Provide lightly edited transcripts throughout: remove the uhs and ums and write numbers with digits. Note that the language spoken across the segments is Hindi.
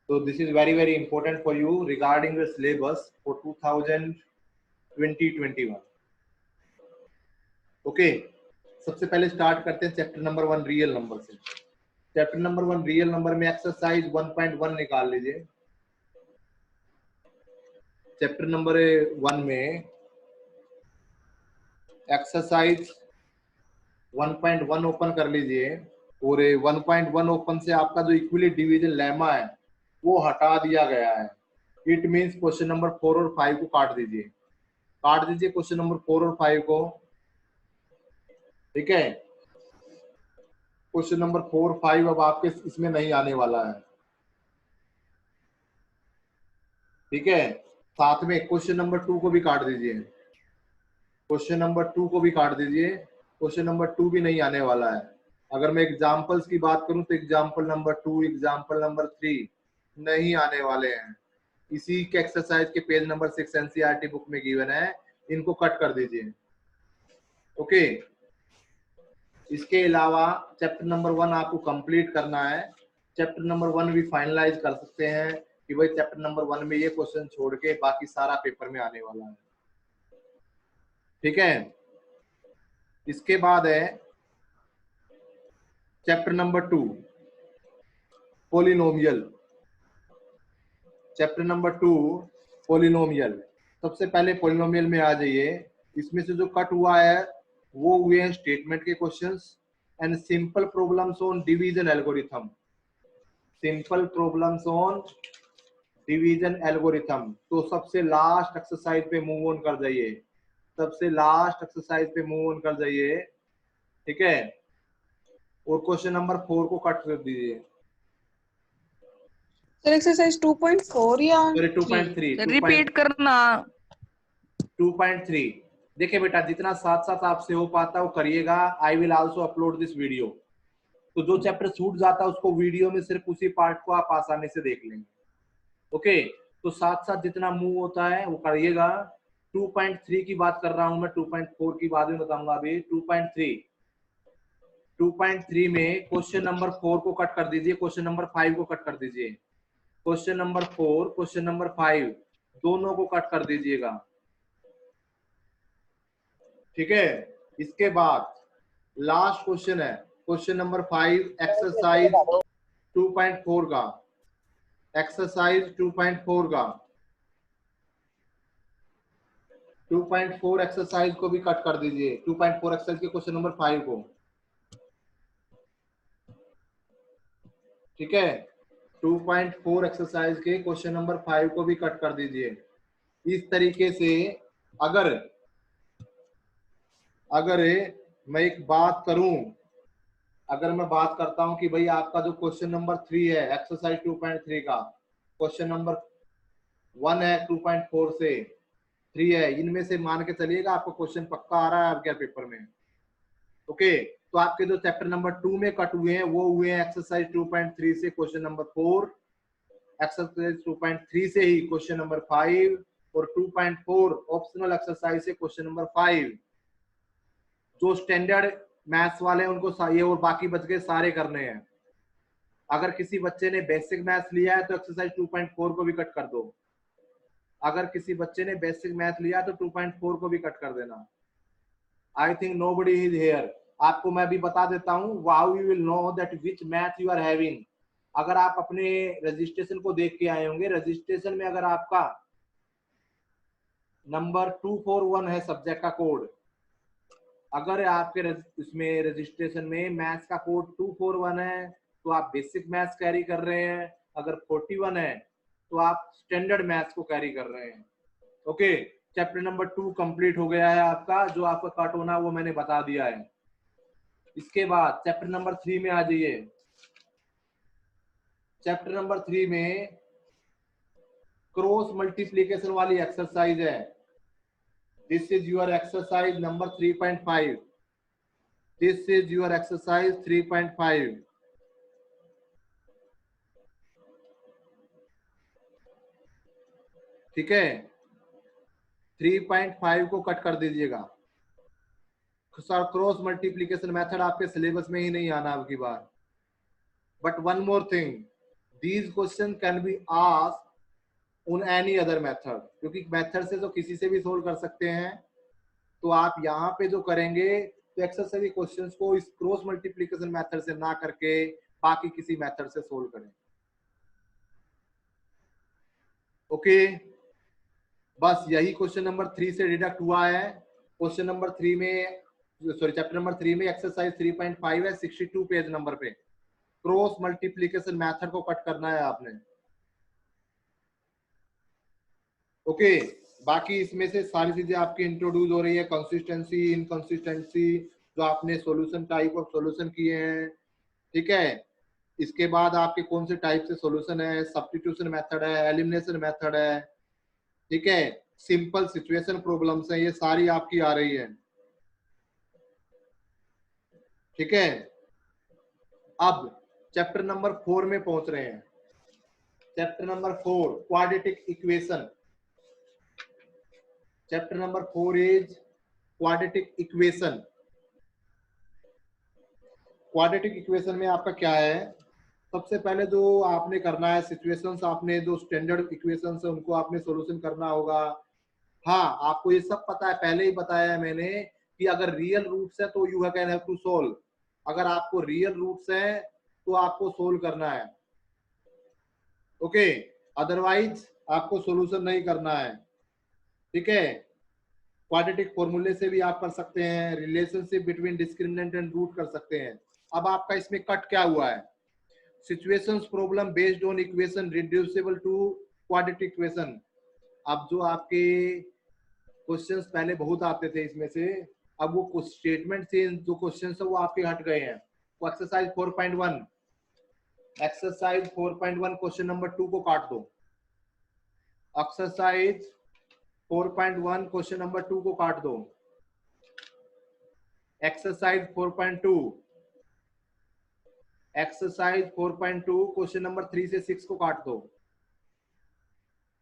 So this is very very important for you regarding the syllabus for 2020-21. Okay, सबसे पहले स्टार्ट करते हैं चैप्टर नंबर 1 रियल नंबर से। चैप्टर नंबर 1 रियल नंबर में एक्सरसाइज 1.1 निकाल लीजिए। चैप्टर नंबर 1 में एक्सरसाइज 1.1 ओपन कर लीजिए और 1.1 ओपन से आपका जो इक्विली डिवीजन लेमा है वो हटा दिया गया है। इट मींस क्वेश्चन नंबर 4 और 5 को काट दीजिए, क्वेश्चन नंबर 4 और 5 को। ठीक है, क्वेश्चन नंबर 4, 5 अब आपके इसमें नहीं आने वाला है। ठीक है, साथ में क्वेश्चन नंबर 2 को भी काट दीजिए, क्वेश्चन नंबर 2 को भी काट दीजिए, क्वेश्चन नंबर 2 भी नहीं आने वाला है। अगर मैं एग्जाम्पल्स की बात करूं तो एग्जाम्पल नंबर 2, एग्जाम्पल नंबर 3 नहीं आने वाले हैं। इसी के एक्सरसाइज के पेज नंबर 6 एनसीईआरटी बुक में गिवन है, इनको कट कर दीजिए। ओके, इसके अलावा चैप्टर नंबर 1 आपको कंप्लीट करना है। चैप्टर नंबर 1 भी फाइनलाइज कर सकते हैं कि भाई चैप्टर नंबर 1 में ये क्वेश्चन छोड़ के बाकी सारा पेपर में आने वाला है। ठीक है, इसके बाद है chapter number 2 polynomial. Chapter number 2 polynomial. सबसे पहले पॉलिनोमियल में आ जाइए। इसमें से जो कट हुआ है वो हुए हैं स्टेटमेंट के questions and simple problems on division algorithm. Simple problems on division algorithm. तो सबसे लास्ट एक्सरसाइज पे मूव ऑन कर जाइए, सबसे लास्ट एक्सरसाइज पे मूव ऑन कर जाइए। ठीक है, और क्वेश्चन नंबर 4 को कट कर दीजिए। सर एक्सरसाइज 2.4 या 2.3 रिपीट करना। 2.3 देखिए बेटा, जितना साथ साथ आपसे हो पाता है वो करिएगा। I will also upload this video. तो जो चैप्टर छूट जाता है उसको वीडियो में सिर्फ उसी पार्ट को आप आसानी से देख लेंगे। ओके, तो साथ साथ जितना मूव होता है वो करिएगा। 2.3 की बात कर रहा हूं मैं, 2.4 की बाद में बताऊंगा अभी। 2.3 में क्वेश्चन नंबर 4 को कट कर दीजिए, क्वेश्चन नंबर 5 को कट कर दीजिए। क्वेश्चन नंबर 4, क्वेश्चन नंबर 5 दोनों को कट कर दीजिएगा। ठीक है, इसके बाद लास्ट क्वेश्चन है क्वेश्चन नंबर 5 एक्सरसाइज 2.4 का। एक्सरसाइज 2.4 का 2.4 एक्सरसाइज को भी कट कर दीजिए। 2.4 एक्सरसाइज के क्वेश्चन नंबर 5 को। ठीक है, 2.4 एक्सरसाइज के क्वेश्चन नंबर 5 को भी कट कर दीजिए। इस तरीके से अगर मैं एक बात करूं, अगर मैं बात करता हूं कि भाई आपका जो क्वेश्चन नंबर 3 है एक्सरसाइज 2.3 का, क्वेश्चन नंबर 1 है 2.4 से 3 है, इनमें से मान के चलिएगा आपको क्वेश्चन पक्का आ रहा है आपके पेपर में। ओके, तो आपके जो चैप्टर नंबर 2 में कट हुए हैं वो हुए हैं एक्सरसाइज 2.3 से क्वेश्चन नंबर 4, एक्सरसाइज 2.3 से ही क्वेश्चन नंबर 5 और 2.4 ऑप्शनल एक्सरसाइज से क्वेश्चन नंबर 5। जो स्टैंडर्ड मैथ्स वाले हैं उनको ये और बाकी बच गए सारे करने हैं। अगर किसी बच्चे ने बेसिक मैथ्स लिया है तो एक्सरसाइज 2.4 को भी कट कर दो। अगर किसी बच्चे ने बेसिक मैथ लिया तो 2.4 को भी कट कर देना। I think nobody is here. आपको मैं भी बता देता हूँ how you will know that which math you are having. अगर आप अपने रजिस्ट्रेशन को देख के आए होंगे, रजिस्ट्रेशन में अगर आपका नंबर 241 है सब्जेक्ट का कोड, अगर आपके इसमें रजिस्ट्रेशन में मैथ्स का कोड 241 है तो आप बेसिक मैथ्स कैरी कर रहे हैं। अगर 41 है तो आप स्टैंडर्ड मैथ्स को कैरी कर रहे हैं। ओके, चैप्टर नंबर 2 कंप्लीट हो गया है आपका। जो आपका कट होना वो मैंने बता दिया है। इसके बाद चैप्टर नंबर 3 में आ जाइए। चैप्टर नंबर 3 में क्रॉस मल्टीप्लिकेशन वाली एक्सरसाइज है। This is your exercise number 3.5। This is your exercise 3.5। ठीक है, 3.5 को कट कर दीजिएगा। क्रॉस मल्टीप्लिकेशन मेथड आपके सिलेबस में ही नहीं आना अब की बार। But one more thing, these question can be asked on any other method, क्योंकि मेथड से तो किसी से भी सोल्व कर सकते हैं। तो आप यहाँ पे जो करेंगे तो एक्सरसाइज क्वेश्चंस को इस क्रॉस मल्टीप्लिकेशन मेथड से ना करके बाकी किसी मेथड से सोल्व करें। ओके, बस यही क्वेश्चन नंबर 3 से डिडक्ट हुआ है। क्वेश्चन नंबर 3 में, सॉरी चैप्टर नंबर 3 में एक्सरसाइज 3.5 है, 62 पेज नंबर पे क्रॉस मल्टीप्लिकेशन मेथड को कट करना है आपने। ओके, बाकी इसमें से सारी चीजें आपकी इंट्रोड्यूस हो रही है, कंसिस्टेंसी, इनकंसिस्टेंसी, जो आपने सॉल्यूशन टाइप ऑफ सॉल्यूशन किए हैं, ठीक है। इसके बाद आपके कौन से टाइप से सॉल्यूशन है, सब्स्टिट्यूशन मेथड है, एलिमिनेशन मेथड है, ठीक है, सिंपल सिचुएशन प्रॉब्लम्स है, ये सारी आपकी आ रही है, ठीक है। अब चैप्टर नंबर 4 में पहुंच रहे हैं। Chapter number 4 quadratic equation. Chapter number 4 is quadratic equation. Quadratic equation में आपका क्या है, सबसे पहले जो आपने करना है, सिचुएशंस, आपने जो स्टैंडर्ड इक्वेशंस है उनको आपने सॉल्यूशन करना होगा। हाँ, आपको ये सब पता है, पहले ही बताया है मैंने कि अगर रियल रूट्स है तो you can have to solve. अगर आपको रियल रूट्स है तो आपको सोल्व करना है, ओके, अदरवाइज आपको सॉल्यूशन नहीं करना है, ठीक है। क्वाड्रेटिक फॉर्मूले से भी आप कर सकते हैं, relationship between discriminant and root कर सकते हैं। अब आपका इसमें कट क्या हुआ है, situations problem based on equation reducible to quadratic equation. अब जो आपके क्वेश्चंस पहले बहुत आते थे इसमें से, अब वो स्टेटमेंट से जो क्वेश्चंस है वो आपके हट गए हैं। तो एक्सरसाइज 4.1, एक्सरसाइज 4.1 क्वेश्चन नंबर 2 को काट दो। एक्सरसाइज 4.1 क्वेश्चन नंबर 2 को काट दो। एक्सरसाइज 4.2, एक्सरसाइज 4.2 क्वेश्चन नंबर 3 से 6 को काट दो।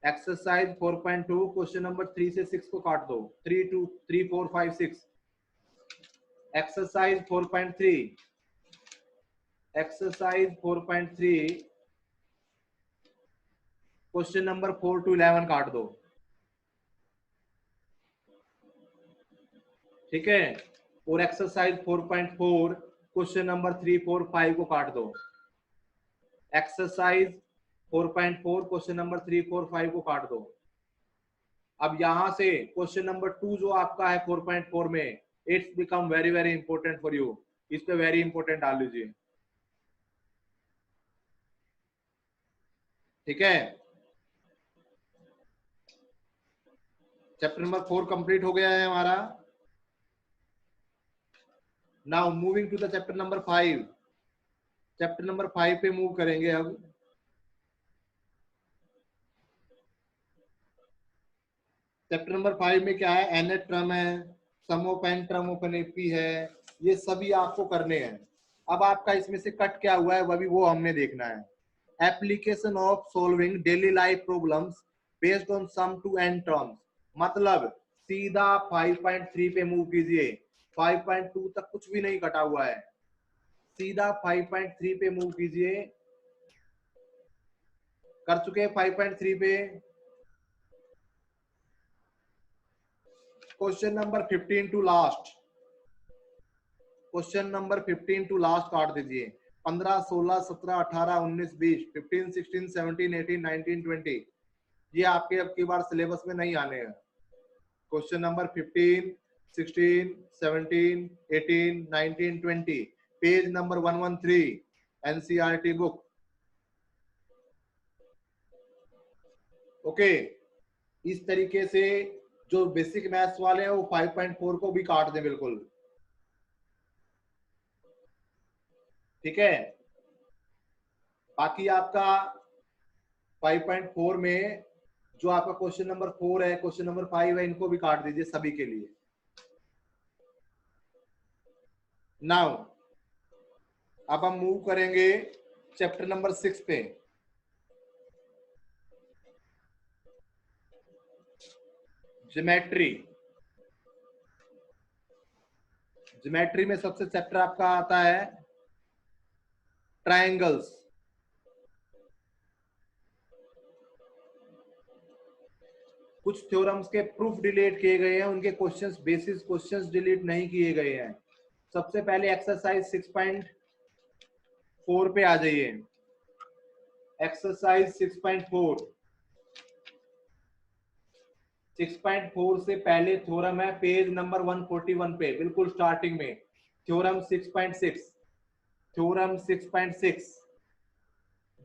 एक्सरसाइज 4.2 क्वेश्चन नंबर 3 से 6 को काट दो। 3 2 3 4 5 6। Exercise 4.3, exercise 4.3 question number 4 to 11 काट दो, ठीक है। और एक्सरसाइज 4.4 क्वेश्चन नंबर 3 4 5 को काट दो। एक्सरसाइज 4.4 क्वेश्चन नंबर 3 4 5 को काट दो। अब यहां से क्वेश्चन नंबर 2 जो आपका है 4.4 में, it's become very very important for you. इस पे वेरी इंपॉर्टेंट डाल लीजिए, ठीक है। चैप्टर नंबर 4 कंप्लीट हो गया है हमारा। Now moving to the chapter number 5। Chapter number 5 पे मूव करेंगे अब। चैप्टर नंबर 5 में क्या है, एनएट टर्म है, sum of n term of n AP है, ये सभी आपको करने हैं। अब आपका इसमें से कट क्या हुआ है वो हमने देखना है। Application of solving daily life problems based on sum to n terms, मतलब सीधा 5.3 पे मूव कीजिए। 5.2 तक कुछ भी नहीं कटा हुआ है, सीधा 5.3 पे मूव कीजिए। कर चुके हैं 5.3 पे। Question number 15 to last, question number 15 to last काट दीजिए। 15 16 17 18 19 20 15 16 17 18 19 20, ये आपके अब की बार सिलेबस में नहीं आने हैं। Question number 15 16 17 18 19 20, page number 113 NCERT book, okay. इस तरीके से जो बेसिक मैथ्स वाले हैं वो 5.4 को भी काट दें बिल्कुल, ठीक है। बाकी आपका 5.4 में जो आपका क्वेश्चन नंबर 4 है, क्वेश्चन नंबर 5 है, इनको भी काट दीजिए सभी के लिए। नाउ अब हम मूव करेंगे चैप्टर नंबर 6 पे। ज्योमेट्री, ज्योमेट्री में सबसे चैप्टर आपका आता है ट्रायंगल्स। कुछ थ्योरम्स के प्रूफ डिलीट किए गए हैं, उनके क्वेश्चंस बेसिस क्वेश्चंस डिलीट नहीं किए गए हैं। सबसे पहले एक्सरसाइज 6.4 पे आ जाइए। एक्सरसाइज 6.4 से पहले थ्योरम है पेज नंबर 141 पे, बिल्कुल स्टार्टिंग में theorem 6.6। Theorem 6.6,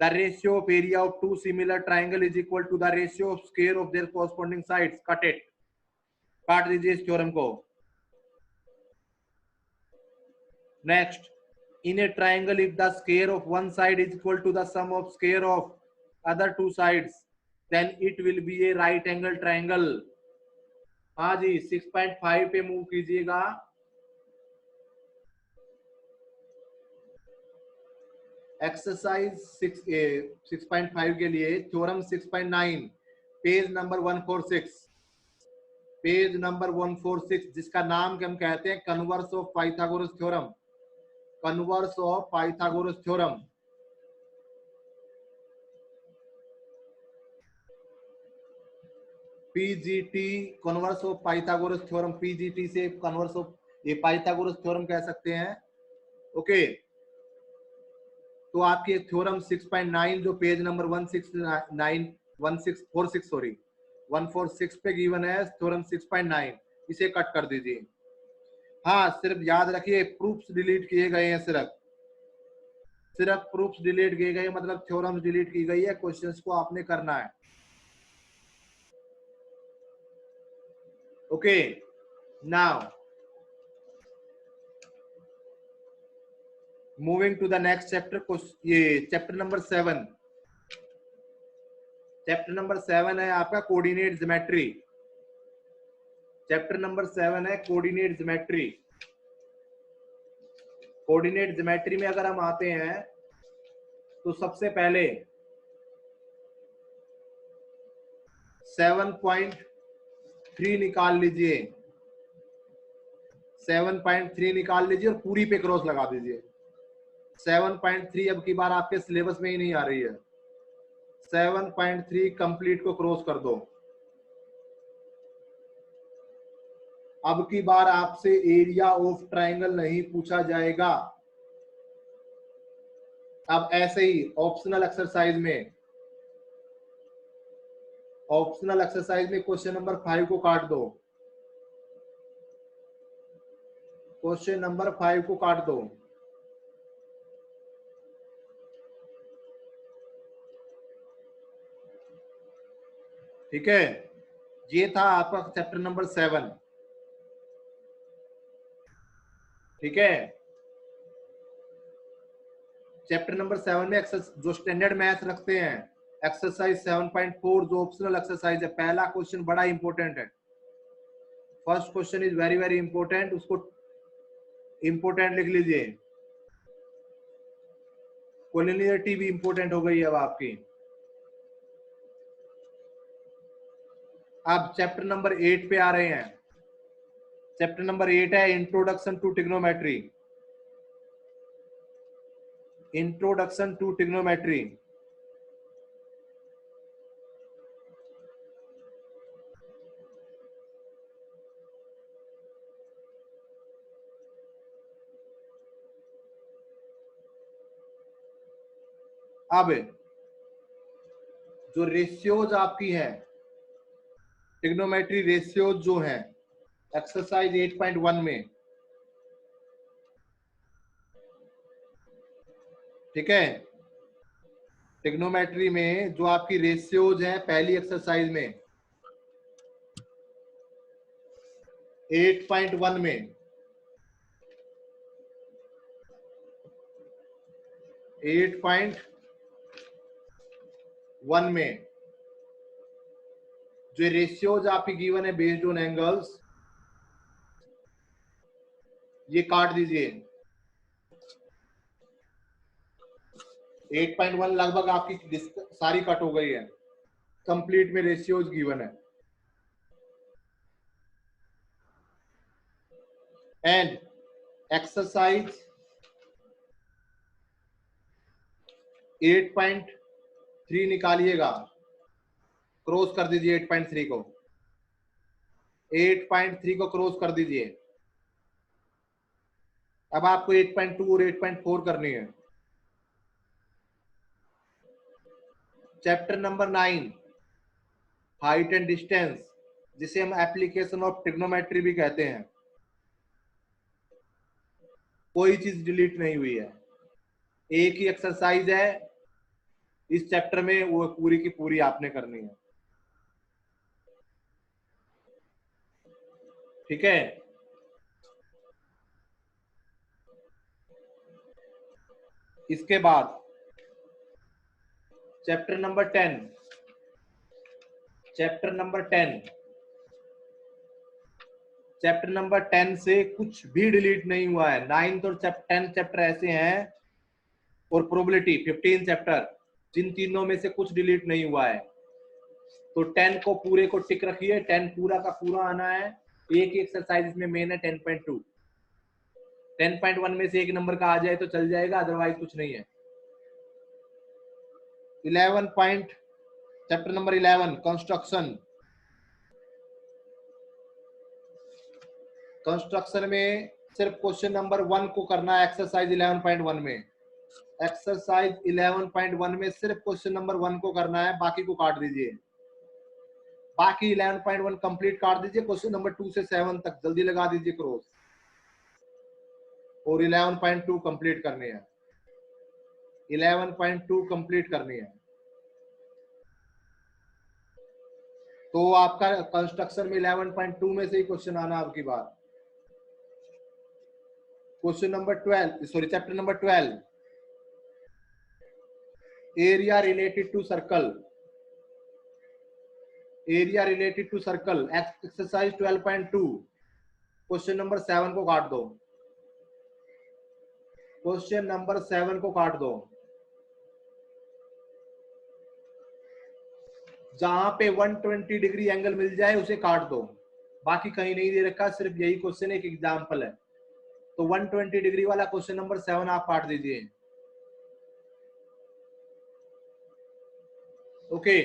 the ratio of area of two similar triangle is equal to the ratio of square of their corresponding sides. Cut it, काट दीजिए इस थ्योरम को। Next, in a triangle if the square of one side is equal to the sum of square of other two sides then it will be a right angle triangle। हाँ जी, 6.5 पे मूव कीजिएगा। एक्सरसाइज 6.5 के लिए theorem 6.9 page number 146, page number 146, जिसका नाम हम कहते हैं converse of Pythagoras theorem. Converse of Pythagoras theorem. PGT, converse of Pythagoras theorem. PGT से कन्वर्स ऑफ ये पाइथागोरस थ्योरम कह सकते हैं। ओके, तो आपकी थ्योरम 6.9 जो पेज नंबर 146 पे गिवन है, थ्योरम 6.9, इसे कट कर दीजिए। हाँ, सिर्फ याद रखिए प्रूफ्स डिलीट किए गए हैं, सिर्फ प्रूफ्स डिलीट किए गए, मतलब थ्योरम्स डिलीट की गई है, क्वेश्चंस को आपने करना है। Okay, now moving to the next chapter, ये चैप्टर नंबर 7। चैप्टर नंबर 7 है आपका कोऑर्डिनेट ज्योमेट्री। चैप्टर नंबर 7 है कोऑर्डिनेट ज्योमेट्री। कोऑर्डिनेट ज्योमेट्री में अगर हम आते हैं तो सबसे पहले 7.3 निकाल लीजिए। 7.3 निकाल लीजिए और पूरी पे क्रॉस लगा दीजिए। 7.3 अब की बार आपके सिलेबस में ही नहीं आ रही है। 7.3 कंप्लीट को क्रॉस कर दो। अब की बार आपसे एरिया ऑफ ट्राइंगल नहीं पूछा जाएगा। अब ऐसे ही ऑप्शनल एक्सरसाइज में क्वेश्चन नंबर 5 को काट दो। क्वेश्चन नंबर 5 को काट दो। ठीक है, ये था आपका चैप्टर नंबर 7। ठीक है, चैप्टर नंबर 7 में जो स्टैंडर्ड मैथ रखते हैं, एक्सरसाइज 7.4 जो ऑप्शनल एक्सरसाइज है, पहला क्वेश्चन बड़ा इंपॉर्टेंट है। First question is very very important, उसको इंपॉर्टेंट लिख लीजिए। कोलिनियरिटी भी इंपॉर्टेंट हो गई है अब आपकी। अब चैप्टर नंबर 8 पे आ रहे हैं। चैप्टर नंबर 8 है introduction to trigonometry. Introduction to trigonometry. अब जो रेशियोज आपकी है, ट्रिग्नोमेट्री रेशियोज जो है एक्सरसाइज 8.1 में, ठीक है, ट्रिग्नोमेट्री में जो आपकी रेशियोज है पहली एक्सरसाइज में 8.1 में, 8.1 में जो रेशियोज आपकी गिवन है बेस्ड ऑन एंगल्स, ये काट दीजिए। 8.1 लगभग आपकी सारी कट हो गई है, कंप्लीट में रेशियोज गिवन है। And exercise 8.3 निकालिएगा। क्रॉस कर दीजिए 8.3 को, 8.3 को क्रॉस कर दीजिए। अब आपको 8.2 और 8.4 करनी है। Chapter number 9 height and distance, जिसे हम एप्लीकेशन ऑफ ट्रिग्नोमेट्री भी कहते हैं, कोई चीज डिलीट नहीं हुई है, एक ही एक्सरसाइज है इस चैप्टर में, वो पूरी की पूरी आपने करनी है। ठीक है, इसके बाद chapter number 10, chapter number 10, chapter number 10 से कुछ भी डिलीट नहीं हुआ है। 9 और 10 चैप्टर ऐसे हैं, और प्रोबेबिलिटी 15 चैप्टर, जिन तीनों में से कुछ डिलीट नहीं हुआ है। तो 10 को पूरे को टिक रखिए, 10 पूरा का पूरा आना है। एक ही एक्सरसाइज इसमें मेन है 10.2, 10.1 में से एक नंबर का आ जाए तो चल जाएगा, अदरवाइज कुछ नहीं है। 11 point, chapter number 11 construction. Construction में सिर्फ क्वेश्चन नंबर 1 को करना है एक्सरसाइज 11.1 में। एक्सरसाइज 11.1 में सिर्फ क्वेश्चन नंबर 1 को करना है, बाकी को काट दीजिए। बाकी 11.1 कंप्लीट काट दीजिए, क्वेश्चन नंबर 2 से 7 तक जल्दी लगा दीजिए क्रॉस, और 11.2 कंप्लीट करनी है, 11.2 कंप्लीट करनी है। तो आपका कंस्ट्रक्शन में 11.2 में से ही क्वेश्चन आना आपकी बात। Question number 12, sorry chapter number 12, area related to circle, area related to circle, exercise 12.2, question number 7 को काट दो, क्वेश्चन नंबर 7 को काट दो। जहां पे 120 डिग्री एंगल मिल जाए उसे काट दो, बाकी कहीं नहीं दे रखा, सिर्फ यही क्वेश्चन एक एग्जांपल है। तो 120 डिग्री वाला क्वेश्चन नंबर 7 आप काट दीजिए। Okay,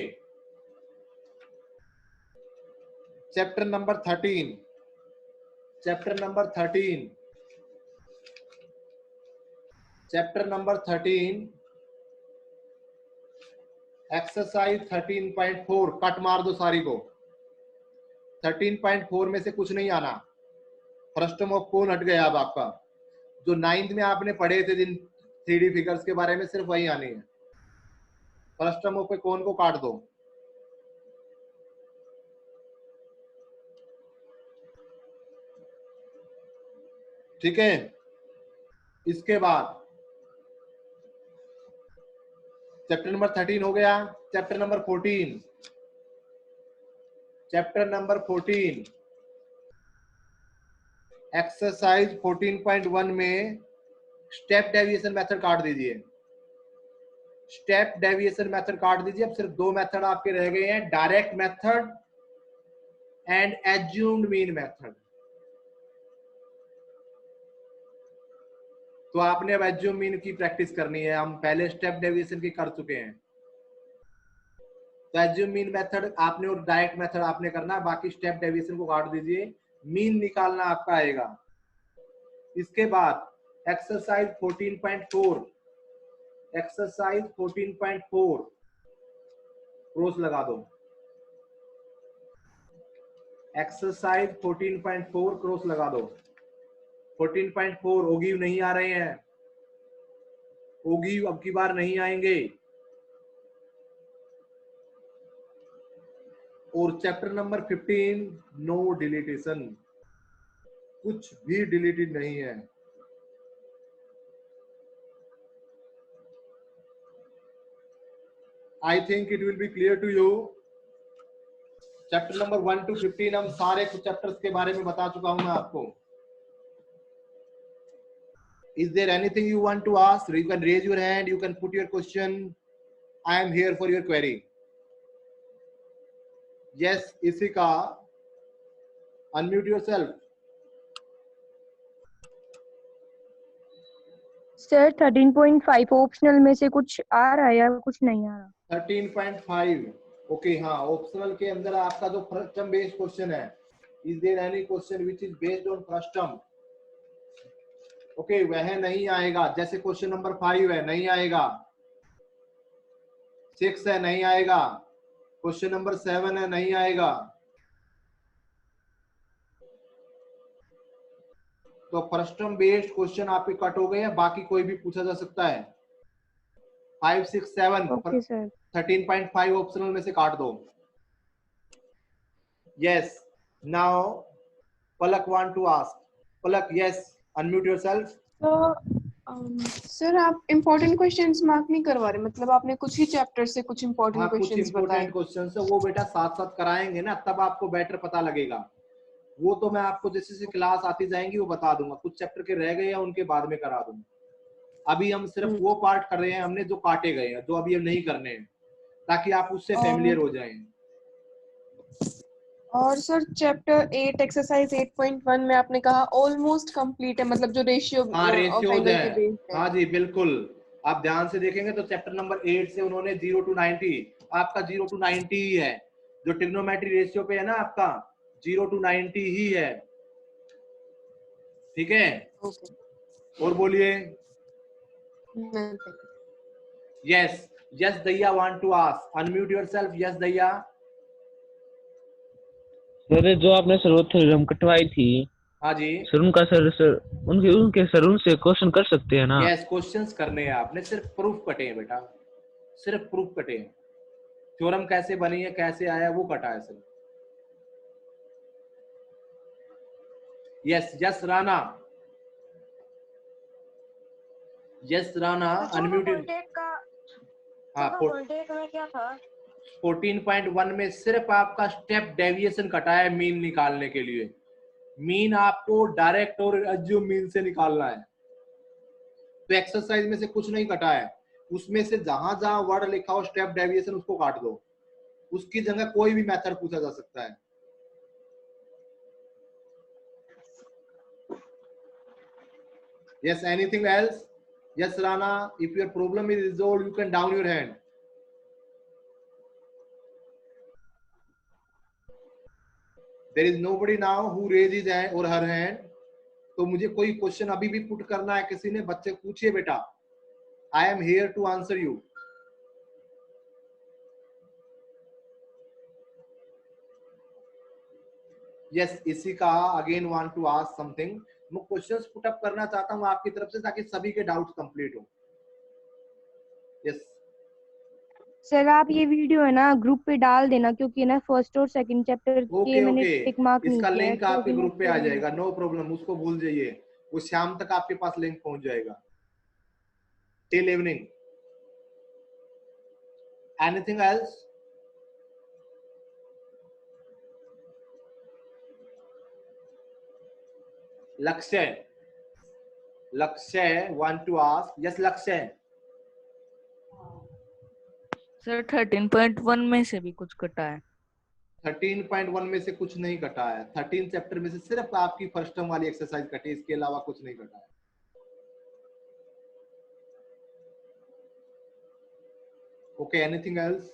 chapter number 13, chapter number 13, chapter number 13, exercise 13.4, cut मार दो सारी को। 13.4 में से कुछ नहीं आना, फ्रस्टम ऑफ कोन हट गया। अब आपका जो 9th में आपने पढ़े थे जिन 3D फिगर्स के बारे में, सिर्फ वही आनी है। फ्रस्टम ऑफ कोन को काट दो। ठीक है, इसके बाद चैप्टर नंबर 13 हो गया। Chapter number 14, chapter number 14, exercise 14.1 में स्टेप डेविएशन मेथड काट दीजिए, स्टेप डेविएशन मेथड काट दीजिए। अब सिर्फ 2 मेथड आपके रह गए हैं, direct method and assumed mean method. तो आपने अब एज्यूम मीन की प्रैक्टिस करनी है, हम पहले स्टेप डेविएशन की कर चुके हैं। तो एज्यूम मीन मेथड आपने और डायरेक्ट मेथड आपने करना, बाकी स्टेप डेविएशन को काट दीजिए, मीन निकालना आपका आएगा। इसके बाद एक्सरसाइज 14.4, एक्सरसाइज 14.4 क्रॉस लगा दो, एक्सरसाइज 14.4 क्रॉस लगा दो। 14.4 ओगिव नहीं आ रहे हैं, ओगिव अब की बार नहीं आएंगे। और चैप्टर नंबर 15, नो डिलीटेशन, कुछ भी डिलीटेड नहीं है। I think it will be clear to you. Chapter number 1 to 15 हम सारे कुछ चैप्टर्स के बारे में बता चुका हूं मैं आपको। Is there anything you want to ask? You can raise your hand, you can put your question. I am here for your query. Yes, Isika, unmute yourself. Sir 13.5 optional में से कुछ आ रहा है या कुछ नहीं आ रहा? 13.5 ओके हाँ, ऑप्शनल के अंदर आपका जो फ्रस्टम बेस्ड क्वेश्चन है, is there any question which is based on frustum? Okay, वह नहीं आएगा। जैसे क्वेश्चन नंबर 5 है, नहीं आएगा। 6 है, नहीं आएगा। क्वेश्चन नंबर 7 है, नहीं आएगा। तो फ्रस्टम बेस्ड क्वेश्चन आपके कट हो गए हैं, बाकी कोई भी पूछा जा सकता है। 5, 6, 7 ओके सर। 13.5 ऑप्शनल में से काट दो। Yes, now Palak want to ask. Palak, yes, unmute yourself. तो सर आप इम्पोर्टेंट क्वेश्चंस मार्क नहीं करवा रहे, मतलब आपने कुछ ही चैप्टर से कुछ हाँ, इम्पोर्टेंट कुछ क्वेश्चंस बताए। इंपोर्टेंट क्वेश्चन है वो बेटा साथ साथ कराएंगे ना, तब आपको बेटर पता लगेगा। वो तो मैं आपको जैसे जैसे क्लास आती जाएंगी वो बता दूंगा। कुछ चैप्टर के रह गए हैं उनके बाद में करा दूंगा। अभी हम सिर्फ वो पार्ट कर रहे हैं हमने जो काटे गए हैं, जो अभी हम नहीं करने हैं, ताकि आप उससे फेमिलियर हो जाएं। और सर चैप्टर 8 एक्सरसाइज 8.1 में आपने कहा ऑलमोस्ट कंप्लीट है, मतलब जो रेशियो हाँ, ऑफ रेशियोज एंगल है। के बेस पे। हाँ जी, बिल्कुल। आप ध्यान से देखेंगे तो चैप्टर नंबर 8 से उन्होंने 0 to 90, आपका 0 to 90 ही है। जो ट्रिग्नोमेट्री रेशियो पे है ना आपका 0 to 90 ही है। ठीक है, और बोलिए। Yes, yes Daiya want to ask, unmute yourself. Yes Daiya. Sir जो आपने सर वो थ्योरम कटवाई थी, हाँ जी, सर उनका उनके सर उनसे क्वेश्चन कर सकते हैं ना? यस, क्वेश्चंस करने हैं आपने, सिर्फ प्रूफ कटे हैं बेटा, सिर्फ प्रूफ कटे हैं। थ्योरम कैसे बनी है, कैसे आया, वो कटा है सिर्फ। Yes, yes Rana. Yes Rana, unmuted. हाँ, 14.1 में सिर्फ आपका स्टेप डेविएशन कटा है मीन निकालने के लिए। मीन आपको डायरेक्ट और एज्यूम मीन से निकालना है। तो एक्सरसाइज में से कुछ नहीं कटा है, उसमें से जहां जहां वर्ड लिखा हो स्टेप डेविएशन उसको काट दो। उसकी जगह कोई भी मेथड पूछा जा सकता है। Yes, anything else? Yes Rana, if your problem is resolve you can down your hand. There is nobody now who raise his hand or her hand. तो मुझे कोई क्वेश्चन अभी भी पुट करना है किसी ने, बच्चे पूछिए बेटा, I am here to answer you. Yes, इसी का again want to ask something. मैं क्वेश्चंस पुट अप करना चाहता हूं आपकी तरफ से ताकि सभी के डाउट्स कंप्लीट हो। यस सर आप ये वीडियो है ना ग्रुप पे डाल देना, क्योंकि ना फर्स्ट और सेकंड चैप्टर के ओके मैंने ओके, टिक मार्क नहीं इसका किया है, लिंक तो आपके अभी ग्रुप पे आ नेक्स्ट जाएगा, नो प्रॉब्लम, उसको भूल जाइए। वो शाम तक आपके पास लिंक पहुंच जाएगा, टिल इवनिंग। Anything else? लक्ष्य, लक्ष्य वांट टू आस्क। यस लक्ष्य। सर 13.1 में से भी कुछ कटा है। 13.1 में से कुछ नहीं कटा है। 13 चैप्टर में से सिर्फ आपकी फर्स्ट टर्म वाली एक्सरसाइज कटी, इसके अलावा कुछ नहीं कटा है। Okay, anything else?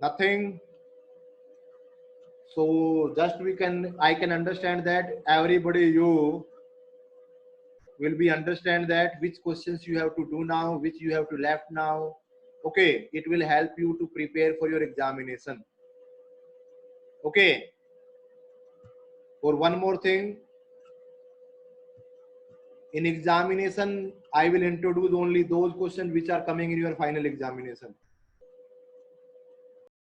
Nothing. So just I can understand that everybody you will be understand that which questions you have to do now, which you have to left now. Okay, it will help you to prepare for your examination. Okay, or one more thing, in examination I will introduce only those questions which are coming in your final examination.